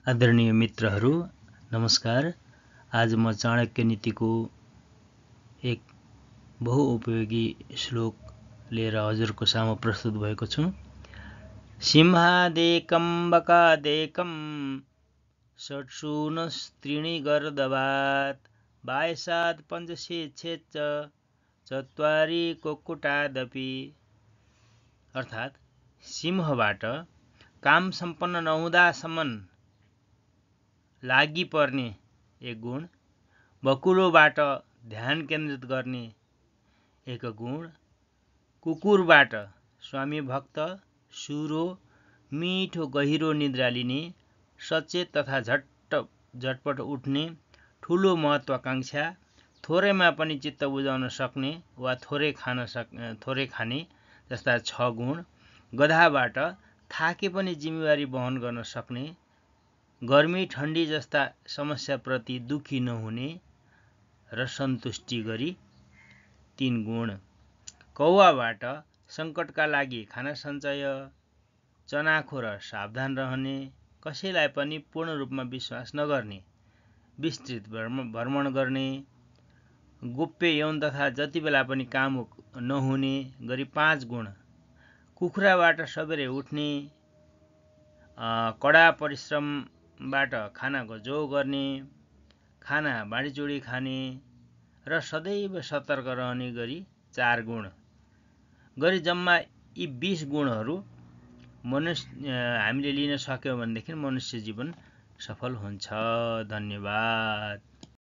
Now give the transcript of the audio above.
आदरणीय मित्रहरू नमस्कार। आज म चाणक्य नीतिको एक बहुउपयोगी श्लोक लिएर हजुरको सामु प्रस्तुत भएको छु। सिंहादेकं बकादेकं षट्सूनस्त्रीणि गर्दवात् बायसात् पञ्चशेच्छेच्च चत्वारि कुक्कुटादपि। अर्थात् सिंहबाट काम सम्पन्न नहुँदासम्म लागि पर्ने एक गुण, बकुलोबाट ध्यान केन्द्रित गर्ने एक गुण, कुकुरबाट स्वामी भक्त, सुरो, मिठो गहिरो निद्रा लिने, सचेत तथा झटपट उठ्ने, ठुलो महत्वाकांक्षा, थोरैमा पनि चित्त बुझाउन सक्ने वा थोरै खाने जस्ता 6 गुण, गधाबाट थाके पनि जिम्मेवारी वहन गर्न सक्ने, गर्मी ठण्डी जस्ता समस्याप्रति दुखी नहुने र सन्तुष्टि गरी 3 गुण, कौवाबाट सङ्कटका लागि खाना सञ्चय, चनाखो र सावधान रहने, कसैलाई पनि पूर्ण रूपमा विश्वास नगर्ने, विस्तृत भ्रमण गर्ने, गोप्य यौन तथा जति बेला पनि कामुक नहुने गरी 5 गुण, कुखुराबाट सबेरै उठ्ने, कडा परिश्रमबाट खानाको जो गर्ने, खाना बाँडीचुँडी खाने र सदैव सतर्क रहने गरी 4 गुण गरी जम्मा यी 20 गुणहरू हामीले लिन सक्यौं भनेदेखि मनुष्य जीवन सफल हुन्छ। धन्यवाद।